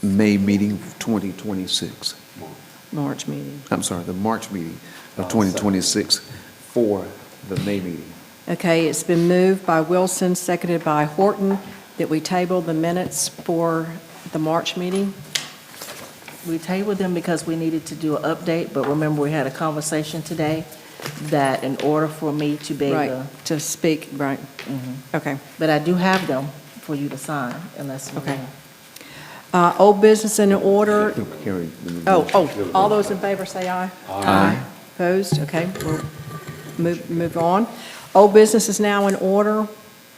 May meeting of 2026. March meeting. I'm sorry, the March meeting of 2026 for the May meeting. Okay, it's been moved by Wilson, seconded by Horton, that we table the minutes for the March meeting. We tabled them because we needed to do an update, but remember, we had a conversation today that in order for me to be able Right, to speak, right. Okay. but I do have them for you to sign unless. Okay. Old business in order. Carrie, All those in favor say aye. Aye. Opposed? Okay, we'll move on. Old business is now in order.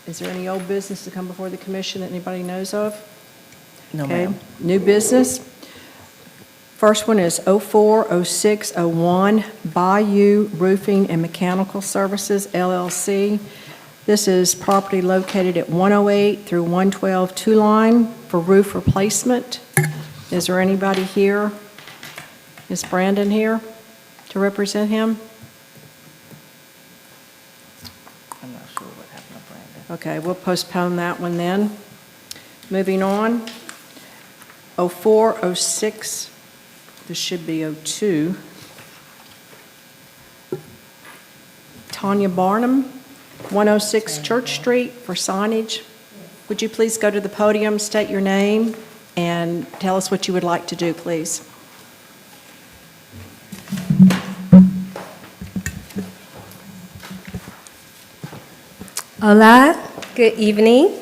Is there any old business to come before the commission that anybody knows of? No, Okay. ma'am. New business. First one is 040601 Bayou Roofing and Mechanical Services, LLC. This is property located at 108 through 112 Two Line for roof replacement. Is there anybody here? Is Brandon here to represent him? I'm not sure what happened to Brandon. Okay, we'll postpone that one then. Moving on, 0406, this should be 02. Tanya Barnum, 106 Church Street for signage. Would you please go to the podium, state your name, and tell us what you would like to do, please? Hola, good evening.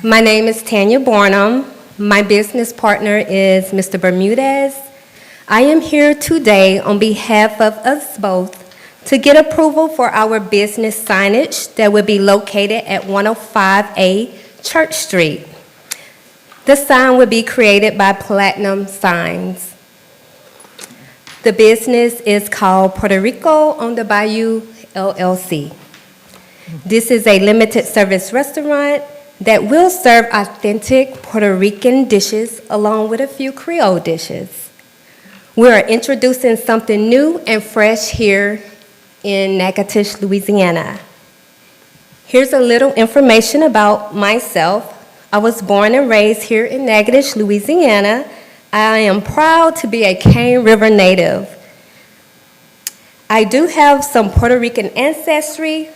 My name is Tanya Barnum. My business partner is Mr. Bermudez. I am here today on behalf of us both to get approval for our business signage that will be located at 105A Church Street. The sign will be created by Platinum Signs. The business is called Puerto Rico on the Bayou, LLC. This is a limited service restaurant that will serve authentic Puerto Rican dishes along with a few Creole dishes. We are introducing something new and fresh here in Natchitoches, Louisiana. Here's a little information about myself. I was born and raised here in Natchitoches, Louisiana. I am proud to be a Cane River native. I do have some Puerto Rican ancestry,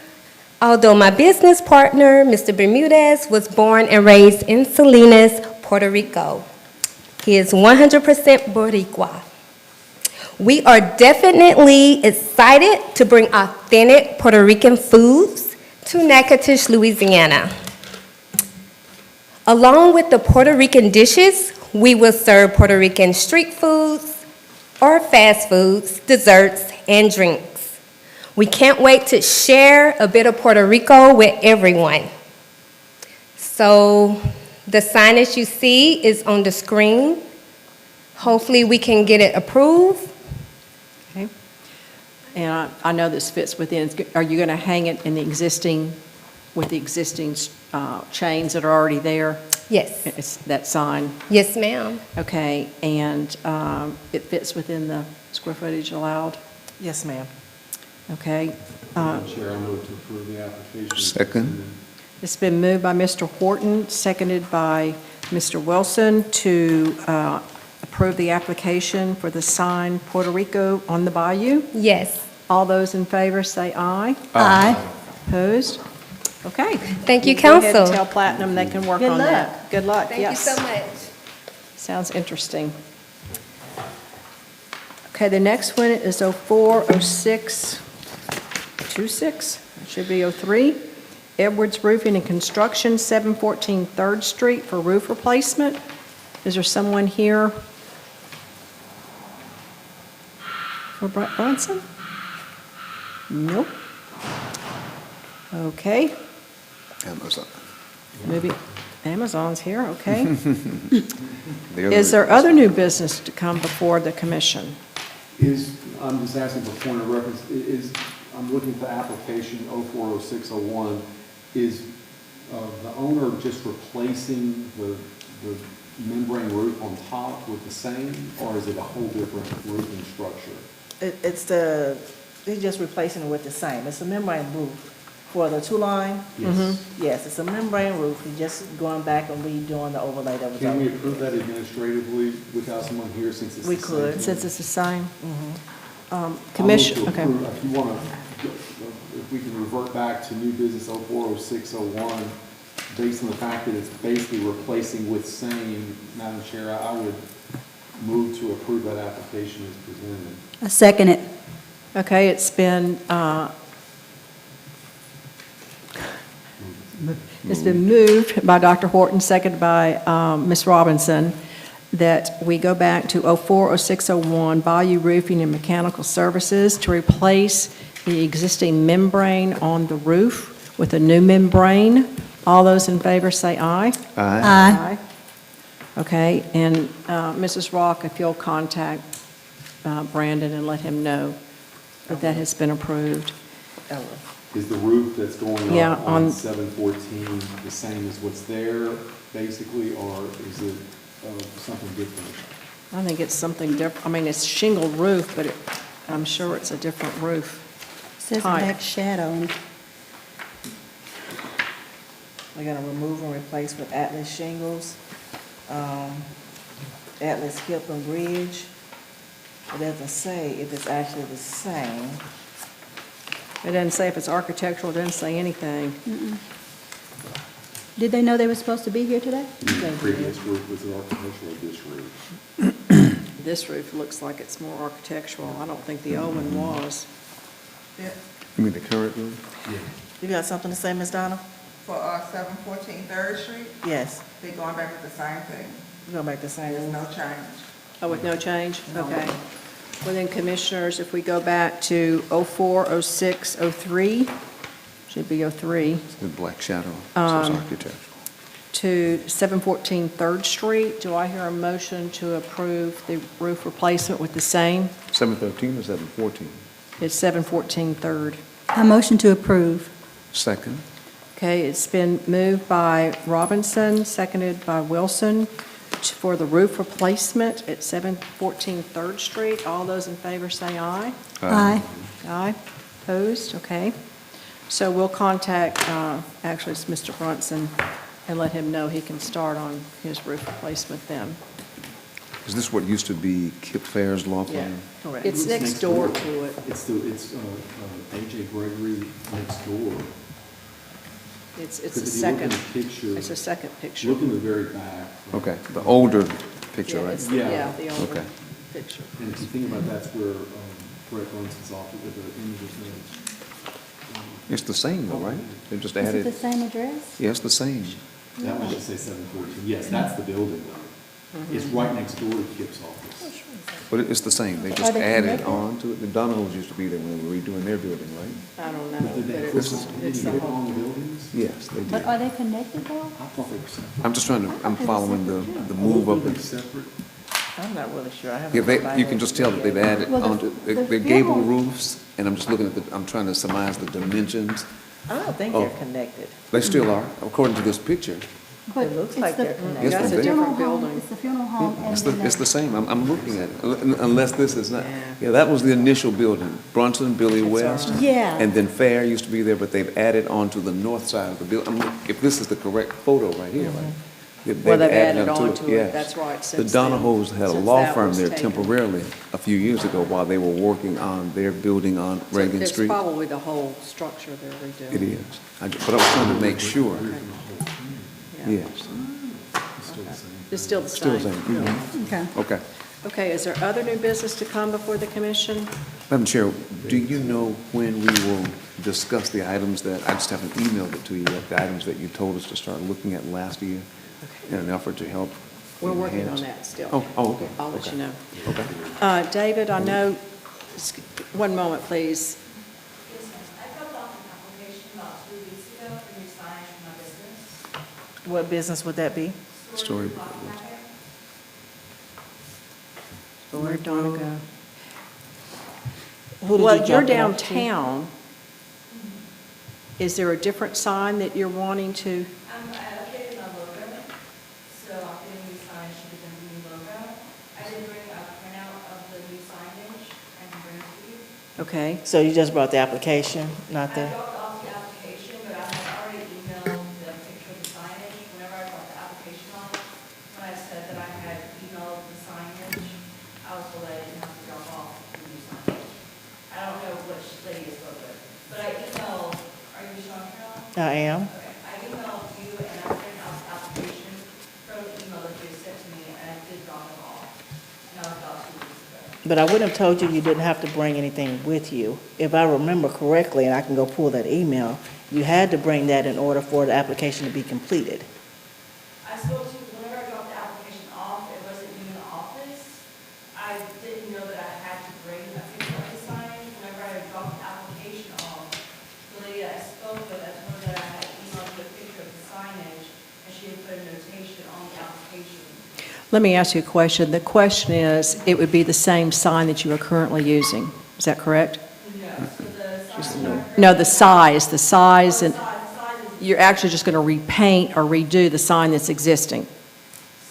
although my business partner, Mr. Bermudez, was born and raised in Salinas, Puerto Rico. He is 100% Boricua. We are definitely excited to bring authentic Puerto Rican foods to Natchitoches, Louisiana. Along with the Puerto Rican dishes, we will serve Puerto Rican street foods or fast foods, desserts, and drinks. We can't wait to share a bit of Puerto Rico with everyone. So the signage you see is on the screen. Hopefully we can get it approved. Okay. And I know this fits within, are you going to hang it in the existing, with the existing chains that are already there? Yes. It's that sign? Yes, ma'am. Okay, and it fits within the square footage allowed? Yes, ma'am. Okay. Madam Chair, I move to approve the application. Second. It's been moved by Mr. Horton, seconded by Mr. Wilson to approve the application for the sign Puerto Rico on the Bayou. Yes. All those in favor say aye. Aye. Opposed? Okay. Thank you, Go ahead and council. tell Platinum they can work Good on luck. that. Good luck, Thank yes. you so much. Sounds interesting. Okay, the next one is 040626. It should be 03. Edwards Roofing and Construction, 714 3rd Street for roof replacement. Is there someone here for Brunson? Nope. Okay. Amazon. Maybe Amazon's here, okay. They're Is the- there other new business to come before the commission? I'm just asking for point of reference, I'm looking for application 040601, is the owner just replacing the membrane roof on top with the same, or is it a whole different roofing structure? They're just replacing it with the same. It's a membrane roof. For the two-line? Yes. Yes, it's a membrane roof, we're just going back and redoing the overlay that was Can we already. approve that administratively without someone here since it's the We same could. thing? Since it's the same. I'll move Commission, to okay. approve. If you want to, if we can revert back to new business 040601, based on the fact that it's basically replacing with same, Madam Chair, I would move to approve that application as presented. I second it. Okay, it's been moved by Dr. Horton, seconded by Ms. Robinson, that we go back to 040601 Bayou Roofing and Mechanical Services to replace the existing membrane on the roof with a new membrane. All those in favor say aye. Aye. Aye. Okay, and Mrs. Rock, if you'll contact Brandon and let him know that that has been approved. Is the roof that's going Yeah, up on- on 714 the same as what's there, basically, or is it something different? I think it's something different. I mean, it's shingled roof, but I'm sure it's a different roof. Says Type. black shadow. We're gonna remove and replace with Atlas shingles, Atlas hip and bridge. It doesn't say if it's actually the same. It doesn't say if it's architectural, it doesn't say anything. Did they know they were supposed to be here today? The previous roof was an architectural, this roof. This roof looks like it's more architectural. I don't think the old one was. You mean the current room? You got something to say, Ms. Donna? For 714 Third Street, Yes, they're going back with the same thing. we'll go back to same. There's no change. Oh, with no change? Okay. Well then, Commissioners, if we go back to 040603, should be 03, The black shadow, so it's architectural. to 714 Third Street, do I hear a motion to approve the roof replacement with the same? 713 or 714? It's 714 Third. I motion to approve. Second. Okay, it's been moved by Robinson, seconded by Wilson, for the roof replacement at 714 Third Street. All those in favor say aye. Aye. Aye. Opposed? Okay. So we'll contact, actually, it's Mr. Brunson, and let him know he can start on his roof replacement then. Is this what used to be Kip Fair's law Yeah, firm? Correct. It's next door to it. It's A.J. Gregory next door. It's a Because if you look in second, the picture, it's a second picture. look in the very back. Okay, the older picture, Yeah, right? it's- Yeah. Yeah, the older Okay. picture. And if you think about that's where Brett Brunson's office with the images It's the same though, right? They just Is it the added, same address? yeah, it's the same. That one should say 714. Yes, that's the building though. It's right next door to Kip's office. But it's the same, they Are just they added connected? on to it. The Donahoes used to be there when they were redoing their building, right? I don't know, But did but they it's, click on, did it's you the hit whole. on the buildings? Yes, they But did. are they connected though? I thought they were separate. I'm just trying to, I'm following the Are move those of buildings it. separate? I'm not really sure. I haven't. Yeah, looked you can just tell that they've added Well, the- onto, the they're gable funeral- roofs, and I'm just looking at the, I'm trying to surmise the dimensions. I don't think Oh. they're connected. They still are, according to this picture. But It looks it's like the- they're connected. Yes, That's they a do. different funeral home- building. It's the funeral home and It's then the, it's the the, same, I'm looking at it, unless this is not, yeah, that was the initial building, Brunson, Billy West. yeah. And then Fair used to be there, but they've added on to the north side of the building. If this is the correct photo right here, right? Well, they've added onto on to it, yes. that's right, The since then, Donahos had a since law that firm was there taken. temporarily a few years ago while they were working on their building on So Reagan it's Street. probably the whole structure they're redoing. It is, but I was trying to make sure, Yeah. yes. It's still the Still the same. same, mhm. okay. Okay. Okay, is there other new business to come before the commission? Madam Chair, do you know when we will discuss the items that, I just haven't emailed it to you yet, the items that you told us to start looking at last year in an effort to help? We're working on enhance- that still. Oh, okay. I'll let okay, you know. Okay. David, I know, one moment, please. Yes, ma'am. I filled out an application about 2 weeks ago for new signage for my business. What business would that be? Story. Where'd Donna go? Who did Well, you you're drop it off to? downtown. Is there a different sign that you're wanting to? I updated my logo, so I'm getting new signage to the new logo. I did bring a printout of the new signage and bring it to you. Okay, So you just brought the application, not I the, dropped off the application I am. Okay, I emailed you and I printed out the application from the email that you sent to me, and I did drop it off. And that was about 2 weeks ago. But I would have told you you didn't have to bring anything with you. If I remember correctly, and I can go pull that email, you had to bring that in order for the application to be completed. I spoke to, whenever I dropped the application off, it wasn't you in the office. I didn't know that I had to bring a picture of the sign. Whenever I dropped the application off, the lady that I spoke with, I told her that I had emailed her a picture of the signage, and she had put a notation on the application. Let me ask you a question. The question is, it would be the same sign that you are currently using. Is that correct? No, so the sign. No, the size, and The size is, you're actually just going to repaint or redo the sign that's existing.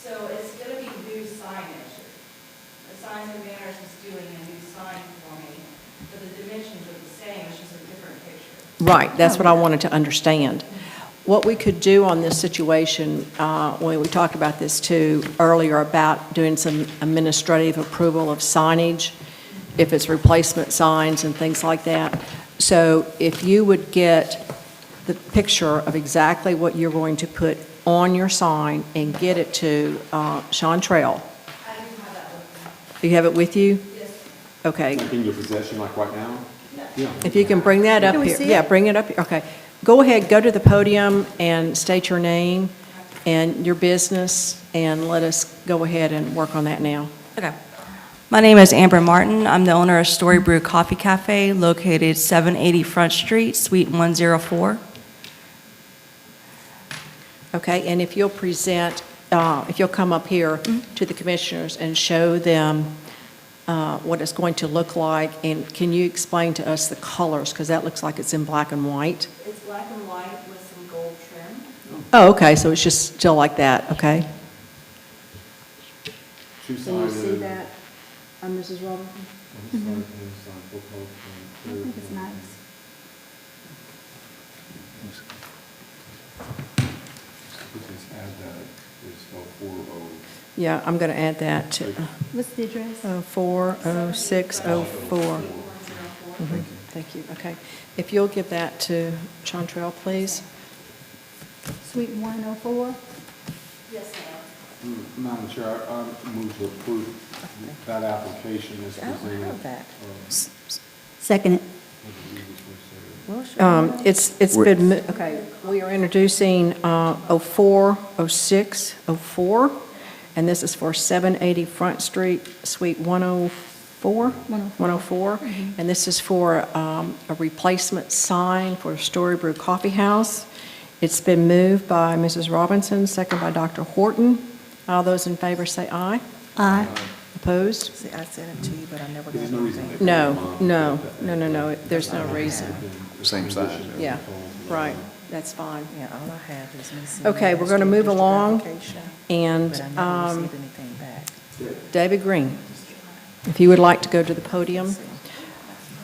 so it's gonna be new signage. The signs and banners is doing a new sign for me, but the dimensions are the same, it's just a different picture. Right, that's what I wanted to understand. What we could do on this situation, when we talked about this too earlier, about doing some administrative approval of signage, if it's replacement signs and things like that. So if you would get the picture of exactly what you're going to put on your sign and get it to Chantrell. I do have that with me. You have it with you? Yes. Okay. Like in your possession, like right now? Yeah. If you can bring that up Can we here. see Yeah, it? bring it up, here. Okay. Go ahead, go to the podium and state your name and your business, and let us go ahead and work on that now. Okay. My name is Amber Martin. I'm the owner of Story Brew Coffee Cafe located 780 Front Street, Suite 104. Okay, and if you'll present, if you'll come up here to the commissioners and show them what it's going to look like, and can you explain to us the colors, because that looks like it's in black and white? It's black and white with some gold trim. Oh, okay, so it's just still like that, okay? Two-sided. Mrs. Robinson? One side, one side, full color, I think it's nice. We just add that, it's spelled 40. Yeah, I'm going to add that to What's the address? 40604. Thank you, okay. If you'll give that to Chantrell, please. Suite 104? Yes, ma'am. Madam Chair, I move to approve that application as I don't presented. have that. Second it. Well, sure. It's been, okay, we are introducing 040604, and this is for 780 Front Street, Suite 104? 104. And this is for a replacement sign for Story Brew Coffee House. It's been moved by Mrs. Robinson, second by Dr. Horton. All those in favor say aye. Aye. Opposed? See, I sent it to you, but I never got There's no reason. anything. No, there's no reason. Same size. Yeah, right, that's fine. Yeah, all I have is me seeing. Okay, the we're going to move district along, application, and But I never received anything back. David Green, if you would like to go to the podium.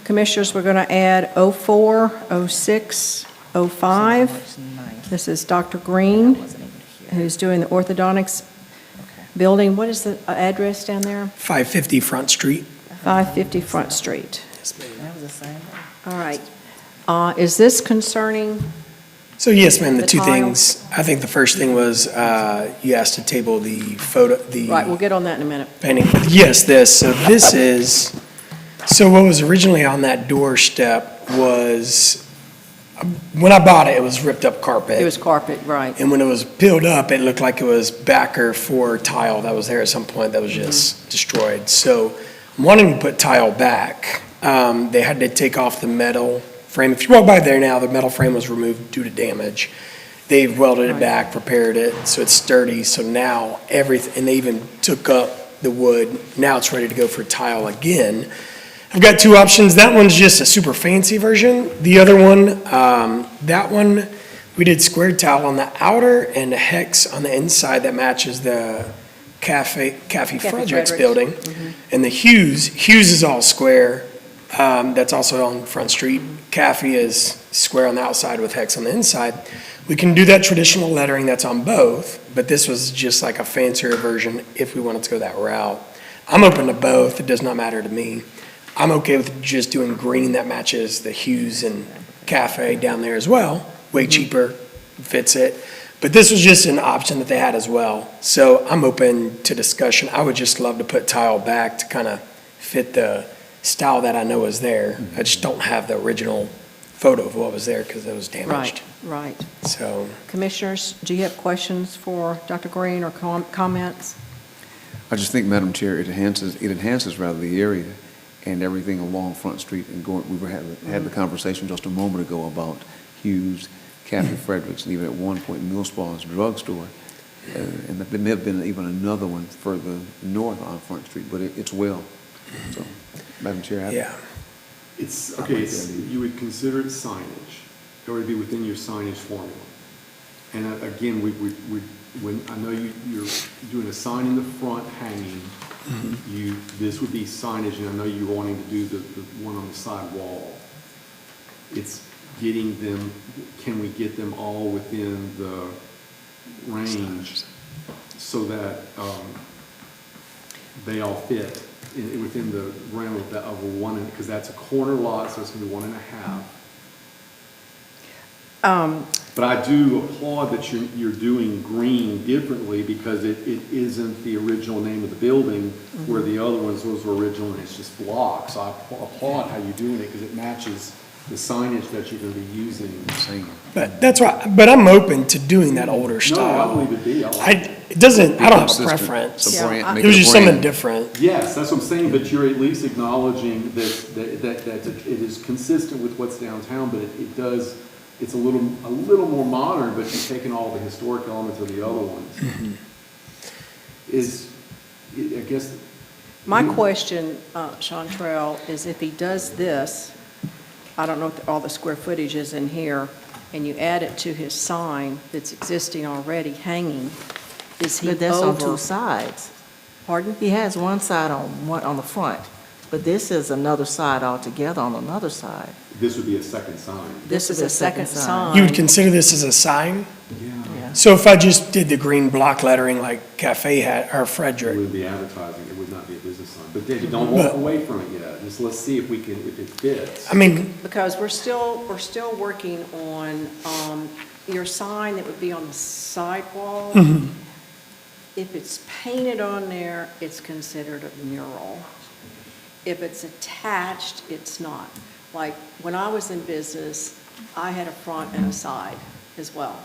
Commissioners, we're going to add 04, 06, 05. March 9th. This is Dr. Green, I wasn't able to hear. who's doing the orthodontics Okay. building. What is the address down there? 550 Front Street. 550 Front Street. Yes, ma'am. That was the same day. All right. Is this concerning, So yes, ma'am, the The two tile? things. I think the first thing was you asked to table the photo, the right, we'll get on that in a minute. painting. Yes, this. So this is, so what was originally on that doorstep was, when I bought it, it was ripped up carpet. It was carpet, right. And when it was peeled up, it looked like it was backer for tile that was there at some point that was just destroyed. So I'm wanting to put tile back. They had to take off the metal frame. If you walk by there now, the metal frame was removed due to damage. They've welded it Right. back, prepared it, so it's sturdy. So now everything, and they even took up the wood. Now it's ready to go for tile again. I've got two options. That one's just a super fancy version. The other one, that one, we did squared tile on the outer and a hex on the inside that matches the Cafe Frederick's Frederick's. building. And the Hughes is all square. That's also on Front Street. Cafe is square on the outside with hex on the inside. We can do that traditional lettering that's on both, but this was just like a fancier version if we wanted to go that route. I'm open to both. It does not matter to me. I'm okay with just doing green that matches the Hughes and Cafe down there as well. way cheaper, fits it. But this was just an option that they had as well. So I'm open to discussion. I would just love to put tile back to kind of fit the style that I know is there. I just don't have the original photo of what was there because it was damaged. Right. So, Commissioners, do you have questions for Dr. Green or comments? I just think, Madam Chair, it enhances rather the area and everything along Front Street and going, had the conversation just a moment ago about Hughes, Cafe Fredericks, and even at one point Mill Spa's drugstore. And there may have been even another one further north on Front Street, but it's well. So, Madam Chair, yeah. It's, okay, you would consider it signage, it would be within your signage formula. And again, when, I know you're doing a sign in the front hanging, this would be signage, and I know you're wanting to do the one on the side wall. It's getting them, can we get them all within the range so that they all fit within the realm of a one, because that's a corner lot, so it's going to be 1.5. But I do applaud that you're doing green differently because it isn't the original name of the building where the other ones, those were original and it's just blocks. So I applaud how you're doing it because it matches the signage that you're going to be using. But that's right. But I'm open to doing that older No, style. I believe it be. I like it. It doesn't, I don't have a Consistent. preference. It's a brand, make It was a just brand. something different. Yes, that's what I'm saying, but you're at least acknowledging that it is consistent with what's downtown, but it does, it's a little more modern, but you've taken all the historic elements of the other ones. I guess. My question, Chantrell, is if he does this, I don't know what all the square footage is in here, and you add it to his sign that's existing already hanging, is he But that's on two over? sides. Pardon? He has one side on the front, but this is another side altogether on another side. This would be a second sign. This is a second sign. You would consider this as a sign? Yeah. So if I just did the green block lettering like Cafe had, or It Frederick, wouldn't be advertising, it would not be a business sign. But David, don't walk away from it yet, just let's see if it fits. I mean, Because we're still working on your sign that would be on the sidewall. If it's painted on there, it's considered a mural. If it's attached, it's not. Like, when I was in business, I had a front and a side as well.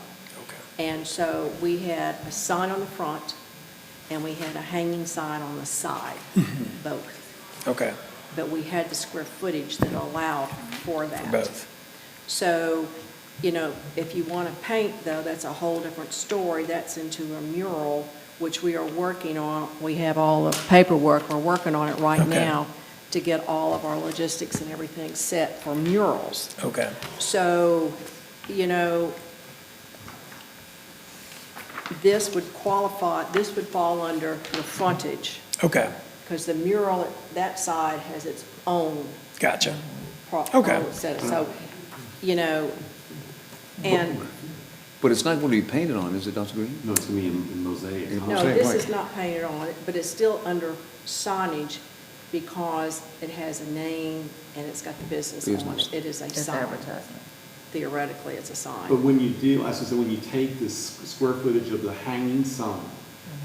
And so we had a sign on the front, and we had a hanging sign on the side, both. okay, But we had the square footage that allowed for that. both. So, if you want to paint, though, that's a whole different story. That's into a mural, which we are working on. We have all the paperwork. We're working on it right Okay. now to get all of our logistics and everything set for murals. Okay, So, this would fall under the frontage, okay, because the mural at that side has its own gotcha. Okay. Okay. So, and, But it's not going to be painted on, is it, Dr. Green? No, it's going to be in mosaic. In no, mosaic, this right. is not painted on it, but it's still under signage because it has a name and it's got the business on Business. it. It is a It's sign. advertisement. Theoretically, it's a sign. But when you do, I said, when you take this square footage of the hanging sign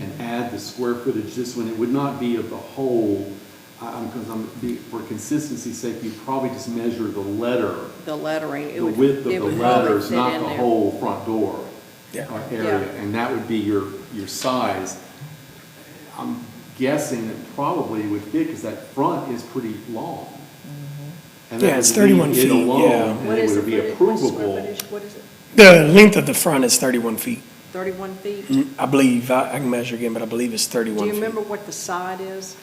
and add the square footage, this one, it would not be of the whole, for consistency's sake, you'd probably just measure the letter, The lettering, it the would, width of it the would probably letters, fit not in the there. whole front door Yeah. area, Yeah. and that would be your size. I'm guessing it probably would fit, because that front is pretty long. And that Yeah, it's would be 31 it feet, alone, yeah. And What it is would the be footage? What's the square approvable. footage? What is it? The length of the front is 31 feet. 31 feet? I believe, I can measure again, but I believe it's Do 31 you feet. remember what the side is?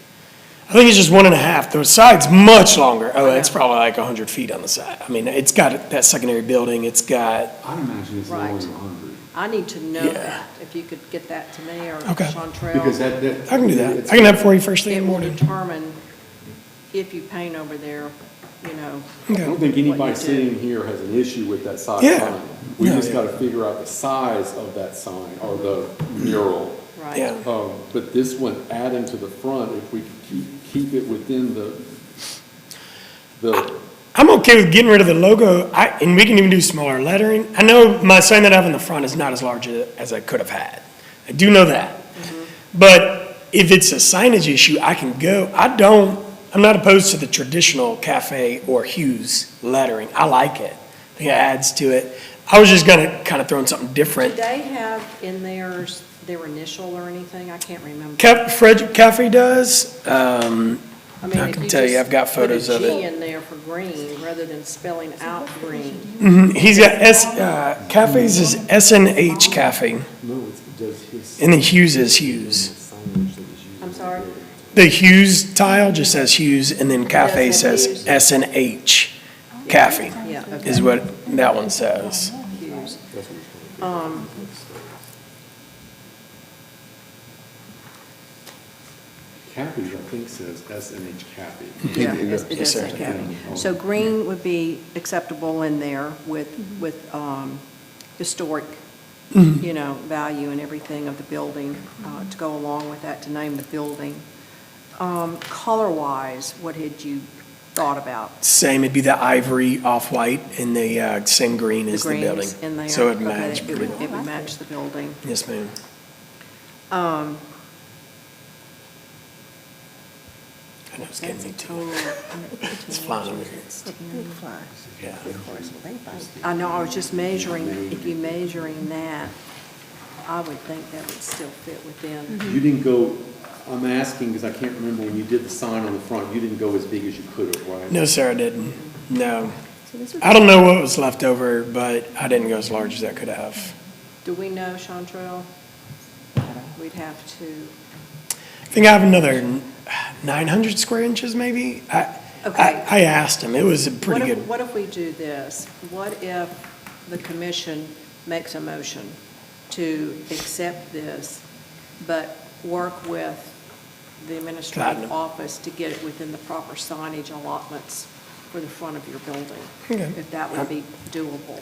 I think it's just 1.5. The side's much longer. Oh, I it's know. probably like 100 feet on the side. I mean, it's got that secondary building, it's got, I imagine it's lower Right. than 100. I need to know Yeah. that, if you could get that to me or Okay. Chantrell. Because that. I can do that. it's- I can have it for you first thing in It the will morning. determine if you paint over there, I Okay. don't think What anybody you do. sitting here has an issue with that size Yeah. sign. We No, just yeah. got to figure out the size of that sign or the mural. right? Yeah. But this one adding to the front, if we keep it within the I'm okay with getting rid of the logo, and we can even do smaller lettering. I know my sign that I have in the front is not as large as I could have had. I do know that. But if it's a signage issue, I can go. I'm not opposed to the traditional cafe or Hughes lettering. I like it. I think it adds to it. I was just gonna kind of throw in something Do different. they have in theirs their initial or anything? I can't remember. Frederick Cafe does. I mean, I if can you tell you, just I've got photos put of a G it. in there for green rather than spelling out green. He's got Cafes is SNH Cafe, No, it does his. and then Hughes is Hughes. I'm sorry? The Hughes tile just says Hughes, and then Cafe Yes, says Hughes. SNH Cafe, Yeah, okay. is what that one says. Hughes. Cappy, I think says SNH Cappy. Yeah, It does. it does Yes, say sir. cabin. So green would be acceptable in there with historic, value and everything of the building, to go along with that, to name the building. Color-wise, what had you thought about? Same, it'd be the ivory off-white and the same green as the greens building. in there? So it'd Okay, match it pretty would- well. It would match the building. Yes, ma'am. I know it's getting me too. It's flying. Yeah. I know, I was just measuring, if you're measuring that, I would think that would still fit within. You didn't go, I'm asking because I can't remember when you did the sign on the front, you didn't go as big as you could have, right? No, sir, I didn't. No. I don't know what was left over, but I didn't go as large as I could have. Do we know, Chantrell? We'd have to, I think I have another 900 square inches, maybe. Okay. I asked him. It was a pretty good. what if we do this? What if the commission makes a motion to accept this, but work with the administrative Platinum. office to get it within the proper signage allotments for the front of your building? Okay. If that would be doable.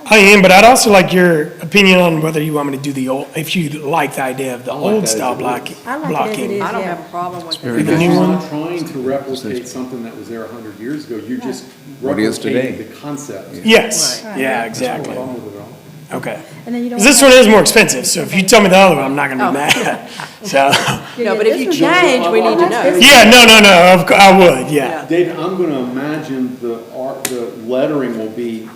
I am, but I'd also like your opinion on whether you want me to do the old, if you like the idea of the I like old that style as it blocking. is. I like it as it blocking. is. I don't Yeah. have a problem with very it. The Because new you're one? not trying to replicate something that was there 100 years ago, you're just What is today. replicating the concept. Yes, Right. yeah, That's no exactly. problem with it at all. Okay. And then you don't. 'Cause this one is more expensive, so if you tell me the other one, I'm not gonna Oh. be mad. So, No, but if you This one- change, we need to know. yeah, no, I would, yeah. Yeah. David, I'm gonna imagine the lettering will be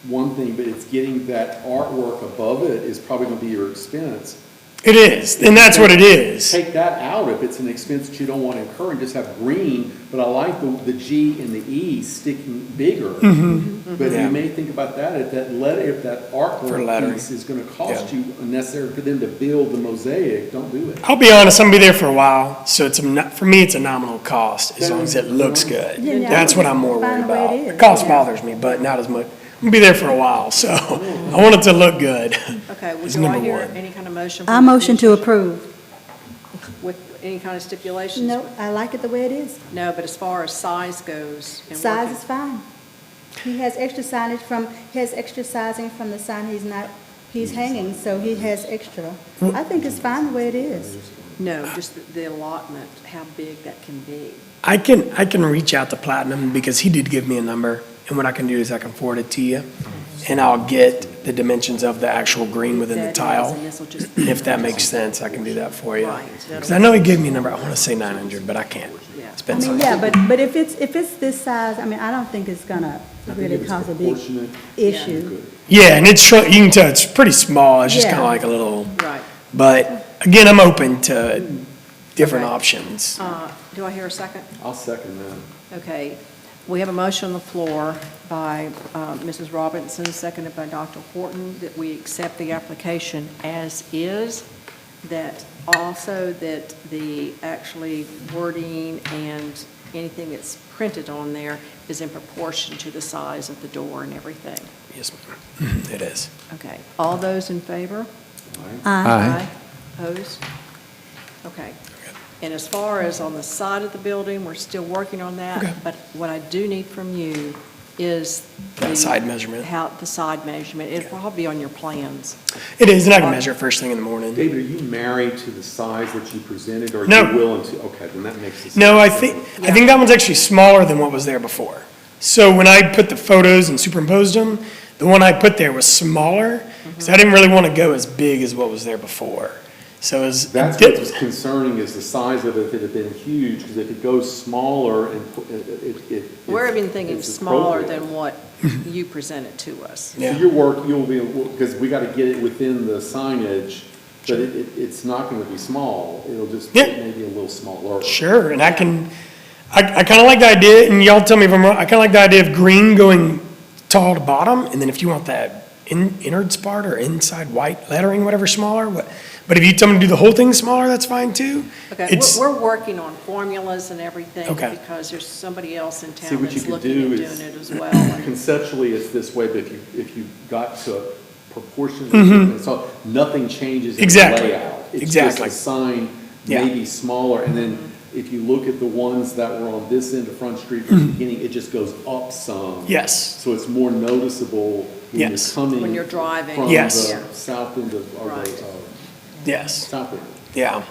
one thing, but it's getting that artwork above it is probably gonna be your expense. It is, and that's what it is. Take that out if it's an expense that you don't want to incur and just have green, but I like the G and the E sticking bigger. But Yeah. you may think about that, if that For artwork lettering. piece is gonna cost Yeah. you unnecessary for them to build the mosaic, don't do it. I'll be honest, I'm gonna be there for a while, so for me, it's a nominal cost, as long as it looks good. Yeah, yeah, That's I what would I'm more find worried a way it about. is, The cost yeah. bothers me, but not as much. I'm gonna be there for a while, so I want it to look good. Okay, well, Is do I number hear one. any kind of motion? I from the motion to commission approve. With any kind of stipulations? No, I like it the way it is. No, but as far as size goes. and Size working- is fine. He has extra signage he has extra sizing from the sign he's hanging, so he has extra. I think it's fine the way it is. No, just the allotment, how big that can be. I can reach out to Platinum because he did give me a number, and what I can do is I can forward it to you, and I'll get the dimensions of the actual green within the That is, tile. and this'll just- And if that makes sense, I can do that for you. Right. Because I know he gave me a number, I want to say 900, but I can't. Yeah. It's I been mean, so. yeah, but if it's this size, I mean, I don't think it's gonna I think really if it's cause a big proportionate, issue. good. Yeah, and it's, you can tell it's pretty small, it's just Yeah. kind of like a little, Right. but again, I'm open to different Okay. options. Do I hear a second? I'll second that. Okay, we have a motion on the floor by Mrs. Robinson, seconded by Dr. Horton, that we accept the application as is, that also that the actually wording and anything that's printed on there is in proportion to the size of the door and everything. Yes, ma'am. It is. Okay, all those in favor? Aye. Opposed? Okay. And as far as on the side of the building, we're still working on that. Okay. But what I do need from you is That side measurement. the side measurement. It'll probably be on your plans. It is, and I can measure it first thing in the morning. David, are you married to the size that you presented, or are No. you willing to, okay, then that makes it. No, I think that one's actually smaller than what was there before. So when I put the photos and superimposed them, the one I put there was smaller, because I didn't really want to go as big as what was there before. So it was. That's what's concerning is the size of it, if it had been huge, because if it goes smaller and We're even thinking it's smaller appropriate. than what you presented to us. So your work, you'll be, because we got to get it within the signage, but it's not going to be small. It'll just Yeah. maybe a little smaller. Sure, and I kind of like the idea, and y'all tell me if I'm wrong, I kind of like the idea of green going tall to bottom, and then if you want that innards part or inside white lettering, whatever, smaller, but if you tell me to do the whole thing smaller, that's fine too. Okay, It's- we're working on formulas and everything Okay. because there's somebody else in See, town what you that's could looking do at is- doing it as well. and- Conceptually, it's this way, but if you got to a proportion, so nothing changes in the Exactly. layout. It's Exactly. just a sign, Yeah. maybe smaller, and then if you look at the ones that were on this end of Front Street from the beginning, it just goes up some. Yes, So it's more noticeable when you're Yes. coming. When you're driving. From Yes. the south end of, or Right. the, yes. south end. Yeah.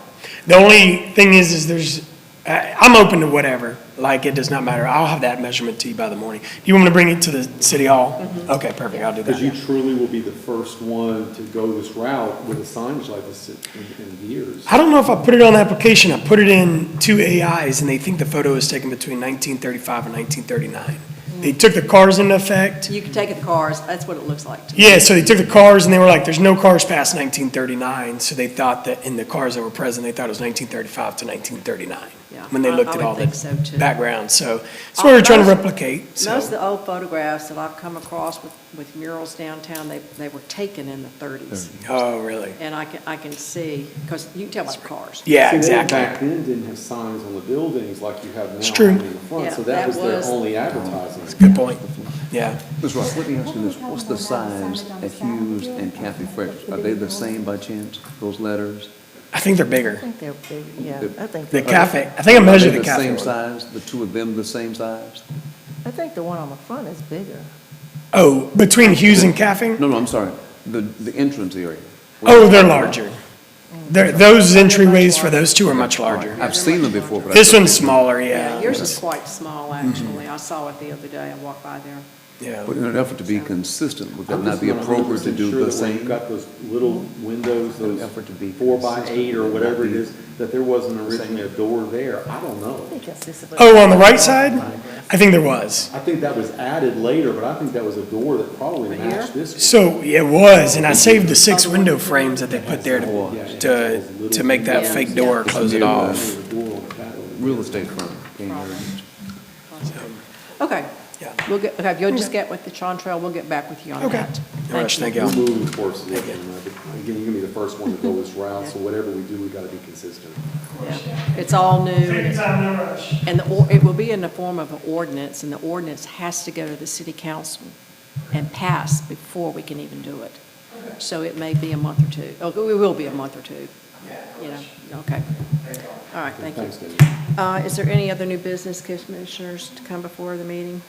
The only thing is there's, I'm open to whatever. Like, it does not matter. I'll have that measurement to you by the morning. Do you want me to bring it to the city hall? Okay, perfect. I'll do Because you that. truly will be the first one to go this route with a signage like this in years. I don't know if I put it on the application. I put it in two AIs, and they think the photo was taken between 1935 and 1939. They took the cars into effect. You can take it the cars, that's what it looks like to me. Yeah, so they took the cars, and they were like, there's no cars past 1939. So they thought that in the cars that were present, they thought it was 1935 to 1939. Yeah, When they I looked at would all think so, the too. background. So that's what we're trying to Most- replicate. So. Most of the old photographs that I've come across with murals downtown, they were taken in the 30s. Oh, really? And I can see, because you can tell by the cars. Yeah, See, they exactly. back then didn't have signs on the buildings like you have now. It's true. in the front, Yeah, so that that was their was- only advertising. Good point. Yeah. Ms. Ross, let me ask you this, what's the size at Hughes and Kathy Frederick? Are they the same by chance, those letters? I think they're bigger. I think they're big, yeah, I think, The cafe, I think I Are measured they the cafe same one. size, the two of them the same size? I think the one on the front is bigger. Oh, between Hughes and cafe? No, I'm sorry, the entrance area. Oh, they're larger. Those entryways for those two are much larger. I've seen them before, but I. This one's smaller, Yeah, yeah. yours is quite small, actually. I saw it the other day, I walked by there. Yeah. But in an effort to be consistent, would that I'm not just be not appropriate to 100% do sure the that when same? you've got those little windows, those Effort to be 4x8 or consistent. whatever it is, that there wasn't originally a door there. I don't know. Oh, on the right side? I think there was. I think that was added later, but I think that was a door that probably matched this one. So it was, and I saved the 6 window frames that they put there to make that Yeah. fake door, close it off. Door on the patio. Real estate firm. being used. Okay. Yeah. We'll get, okay, if you'll just get with the Chantrell, we'll get back with you on Okay. that. All right, thank We're you. moving towards it. Again, you're gonna be the first one to go this route, so whatever we do, we gotta be consistent. Yeah. It's all new. Take your time, no rush. And it will be in the form of an ordinance, and the ordinance has to go to the city council and pass before we can even do it. So it may be a month or two. Oh, it will be a month or two. You know, okay. All right, thank you. Thanks, David. Is there any other new business, commissioners, to come before the meeting?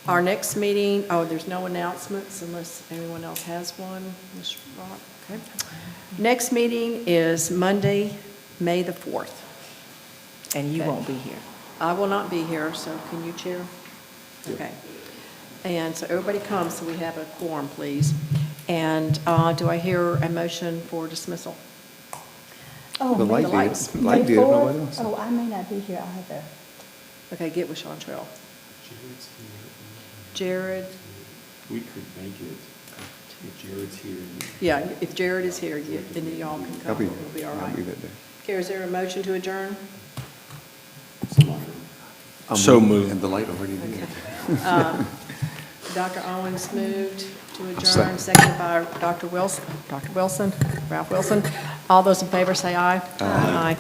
Our next meeting, there's no announcements unless anyone else has one. Ms. Rock, okay. Next meeting is Monday, May the 4th. And you Okay. won't be here. I will not be here, so can you chair? Okay. And so everybody comes, so we have a quorum, please. And do I hear a motion for dismissal? Oh, The May light the did. lights. Light May did, 4th? nobody else. Oh, I may not be here either. Okay, get with Chantrell. Jared, We could make it if Jared's here. yeah, if Jared is here, then y'all can I'll come, be, it'll be all I'll right. be that day. Okay, is there a motion to adjourn? I'm So moving, moved. And the light already did. Dr. Owens moved to adjourn, Second. seconded by Dr. Wilson, Ralph Wilson. All those in favor say aye. Aye.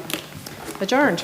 Adjourned.